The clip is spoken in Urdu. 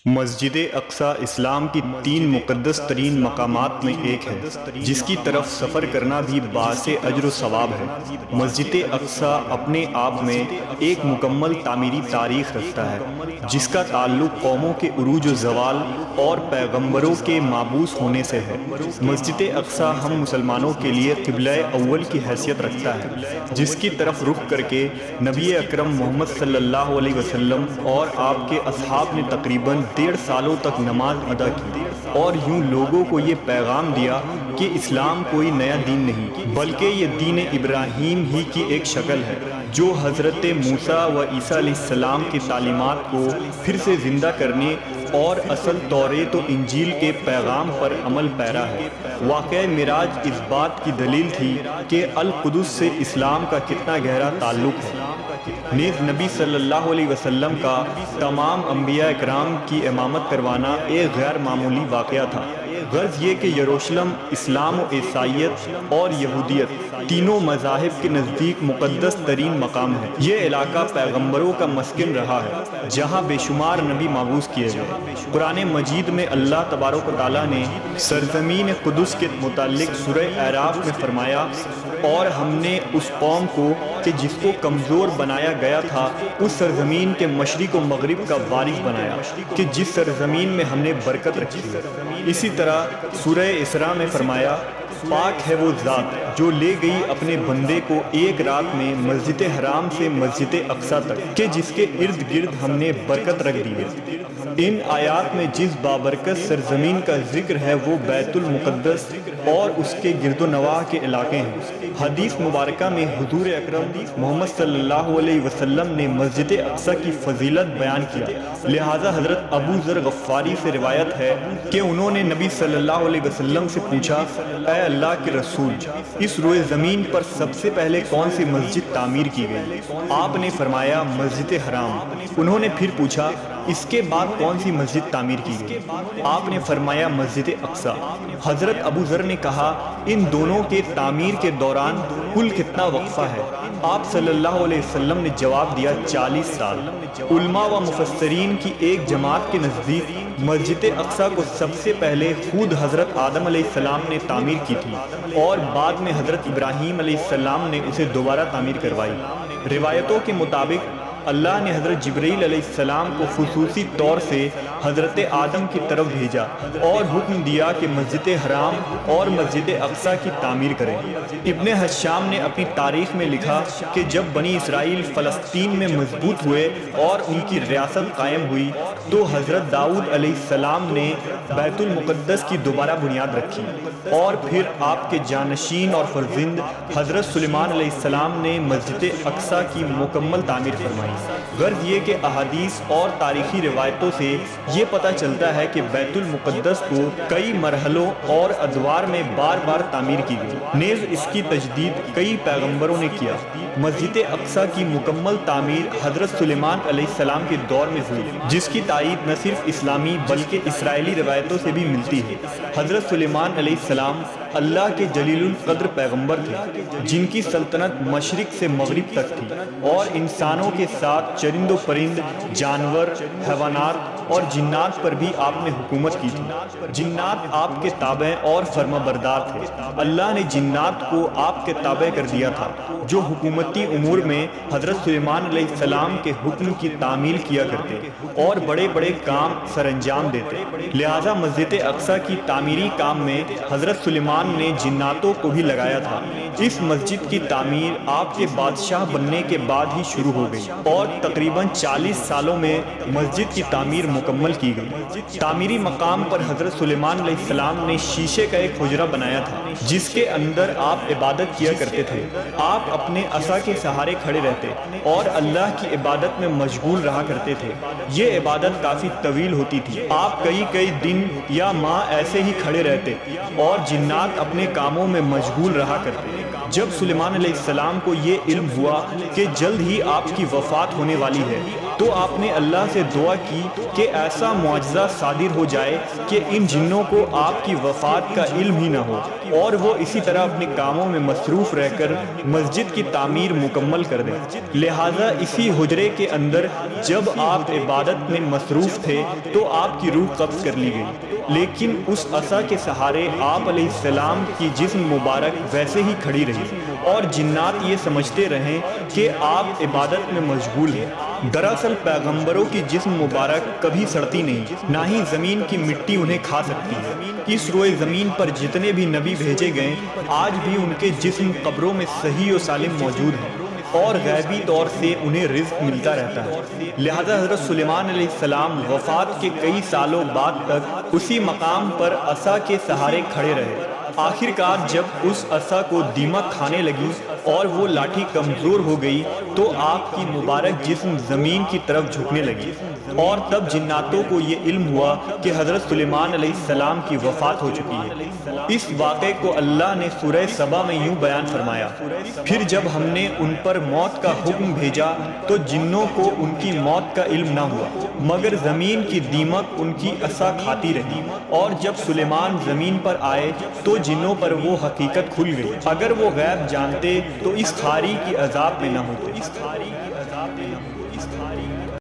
مسجد اقصی اسلام کی تین مقدس ترین مقامات میں ایک ہے جس کی طرف سفر کرنا بھی باعث اجر و ثواب ہے۔ مسجد اقصی اپنے آپ میں ایک مکمل تعمیری تاریخ رکھتا ہے جس کا تعلق قوموں کے عروج و زوال اور پیغمبروں کے مابعوث ہونے سے ہے۔ مسجد اقصی ہم مسلمانوں کے لیے قبلہ اول کی حیثیت رکھتا ہے جس کی طرف رخ کر کے نبی اکرم محمد صلی اللہ علیہ وسلم اور آپ کے اصحاب نے تقریباً 1.5 سالوں تک نماز ادا کی اور یوں لوگوں کو یہ پیغام دیا کہ اسلام کوئی نیا دین نہیں بلکہ یہ دین ابراہیم ہی کی ایک شکل ہے جو حضرت موسیٰ و عیسیٰ علیہ السلام کی تعلیمات کو پھر سے زندہ کرنے اور اصل توریت و انجیل کے پیغام پر عمل پیرا ہے۔ واقعہ معراج اس بات کی دلیل تھی کہ القدس سے اسلام کا کتنا گہرا تعلق ہے۔ نیز نبی صلی اللہ علیہ وسلم کا تمام انبیاء اکرام کی امامت کروانا ایک غیر معمولی واقعہ تھا۔ غرض یہ کہ یروشلم اسلام و عیسائیت اور یہودیت تینوں مذاہب کے نزدیک مقدس ترین مقام ہے۔ یہ علاقہ پیغمبروں کا مسکن رہا ہے جہاں بے شمار نبی مبعوث کیے گئے۔ قرآن مجید میں اللہ تبارک و تعالیٰ نے سرزمین قدس کے متعلق سورہ اعراف میں فرمایا، اور ہم نے اس قوم کو کہ جس کو کمزور بنایا گیا تھا اس سرزمین کے مشرق و مغرب کا وارث بنایا کہ جس سرزمین میں ہم نے برکت رکھی ہے۔ اسی طرح سورہ اسراء میں فرمایا، پاک ہے وہ ذات جو لے گئی اپنے بندے کو ایک رات میں مسجد حرام سے مسجد اقصی تک کہ جس کے ارد گرد ہم نے برکت رکھ دی ہے۔ ان آیات میں جس بابرکت سرزمین کا ذکر ہے وہ بیت المقدس اور اس کے گرد و نواح کے علاقے ہیں۔ حدیث مبارکہ میں حضور اکرم محمد صلی اللہ علیہ وسلم نے مسجد اقصی کی فضیلت بیان کیا، لہٰذا حضرت ابو ذر غفاری سے روایت ہے کہ انہوں نے نبی صلی اللہ علیہ وسلم سے پوچھا، اے اللہ کے رسول، اس روئے زمین پر سب سے پہلے کون سی مسجد تعمیر کی گئی؟ آپ نے فرمایا مسجد حرام۔ انہوں نے پھر پوچھا، اس کے بعد کون سی مسجد تعمیر کی گئی؟ آپ نے فرمایا مسجد اقصی۔ حضرت ابو ذر نے کہا، ان دونوں کے تعمیر کے دوران کل کتنا وقفہ ہے؟ آپ صلی اللہ علیہ وسلم نے جواب دیا، 40 سال۔ علماء و مفسرین کی ایک جماعت کے نزدیک مسجد اقصی کو سب سے پہلے خود حضرت آدم علیہ السلام نے تعمیر کی تھی اور بعد میں حضرت ابراہیم علیہ السلام نے اسے دوبارہ تعمیر کروائی۔ روایتوں کے مطابق اللہ نے حضرت جبرائیل علیہ السلام کو خصوصی طور سے حضرت آدم کی طرف بھیجا اور حکم دیا کہ مسجد حرام اور مسجد اقصی کی تعمیر کریں۔ ابن حشام نے اپنی تاریخ میں لکھا کہ جب بنی اسرائیل فلسطین میں مضبوط ہوئے اور ان کی ریاست قائم ہوئی تو حضرت داؤد علیہ السلام نے بیت المقدس کی دوبارہ بنیاد رکھی، اور پھر آپ کے جانشین اور فرزند حضرت سلیمان علیہ السلام نے مسجد اقصی کی مکمل تعمیر فرمائی۔ غرض یہ کہ احادیث اور تاریخی روایتوں سے یہ پتہ چلتا ہے کہ بیت المقدس کو کئی مرحلوں اور ادوار میں بار بار تعمیر کی گئی، نیز اس کی تجدید کئی پیغمبروں نے کیا۔ مسجد اقصی کی مکمل تعمیر حضرت سلیمان علیہ السلام کے دور میں ہوئی، جس کی تائید نہ صرف اسلامی بلکہ اسرائیلی روایتوں سے بھی ملتی ہے۔ حضرت سلیمان علیہ السلام اللہ کے جلیل القدر پیغمبر تھے جن کی سلطنت مشرق سے مغرب تک تھی، اور انسانوں کے ساتھ چرند و پرند، جانور، حیوانات اور جنات پر بھی آپ نے حکومت کی تھی۔ جنات آپ کے تابع اور فرما بردار تھے۔ اللہ نے جنات کو آپ کے تابع کر دیا تھا جو حکومتی امور میں حضرت سلیمان علیہ السلام کے حکم کی تعمیل کیا کرتے اور بڑے بڑے کام سر انجام دیتے، لہٰذا مسجد اقصی کی تعمیری کام میں حضرت سلیمان نے جناتوں کو بھی لگایا تھا۔ اس مسجد کی تعمیر آپ کے بادشاہ بننے کے بعد ہی شروع ہو گئی اور تقریباً 40 سالوں میں مسجد کی تعمیر مکمل کی گئی۔ تعمیری مقام پر حضرت سلیمان علیہ السلام نے شیشے کا ایک حجرہ بنایا تھا جس کے اندر آپ عبادت کیا کرتے تھے۔ آپ اپنے عصا کے سہارے کھڑے رہتے اور اللہ کی عبادت میں مشغول رہا کرتے تھے۔ یہ عبادت کافی طویل ہوتی تھی، آپ کئی دن یا ماہ ایسے ہی کھڑے رہتے اور جنات اپنے کاموں میں مشغول رہا کرتے۔ جب سلیمان علیہ السلام کو یہ علم ہوا کہ جلد ہی آپ کی وفات ہونے والی ہے تو آپ نے اللہ سے دعا کی کہ ایسا معجزہ صادر ہو جائے کہ ان جنوں کو آپ کی وفات کا علم ہی نہ ہو اور وہ اسی طرح اپنے کاموں میں مصروف رہ کر مسجد کی تعمیر مکمل کر دیں۔ لہٰذا اسی حجرے کے اندر جب آپ عبادت میں مصروف تھے تو آپ کی روح قبض کر لی گئی، لیکن اس عصا کے سہارے آپ علیہ السلام کی جسم مبارک ویسے ہی کھڑی رہی اور جنات یہ سمجھتے رہیں کہ آپ عبادت میں مشغول ہیں۔ دراصل پیغمبروں کی جسم مبارک کبھی سڑتی نہیں، نہ ہی زمین کی مٹی انہیں کھا سکتی ہے۔ اس روئے زمین پر جتنے بھی نبی بھیجے گئے آج بھی ان کے جسم قبروں میں صحیح و سالم موجود ہیں اور غیبی طور سے انہیں رزق ملتا رہتا ہے۔ لہذا حضرت سلیمان علیہ السلام وفات کے کئی سالوں بعد تک اسی مقام پر عصا کے سہارے کھڑے رہے۔ آخر کار جب اس عصا کو دیمک کھانے لگی اور وہ لاٹھی کمزور ہو گئی تو آپ کی مبارک جسم زمین کی طرف جھکنے لگی، اور تب جناتوں کو یہ علم ہوا کہ حضرت سلیمان علیہ السلام کی وفات ہو چکی ہے۔ اس واقعے کو اللہ نے سورہ سبا میں یوں بیان فرمایا: پھر جب ہم نے ان پر موت کا حکم بھیجا تو جنوں کو ان کی موت کا علم نہ ہوا مگر زمین کی دیمک ان کی عصا کھاتی رہی، اور جب سلیمان زمین پر آئے تو جنوں پر وہ حقیقت کھل گئی۔ اگر وہ غیب جانتے تو اس خاری کی عذاب میں نہ ہوتے۔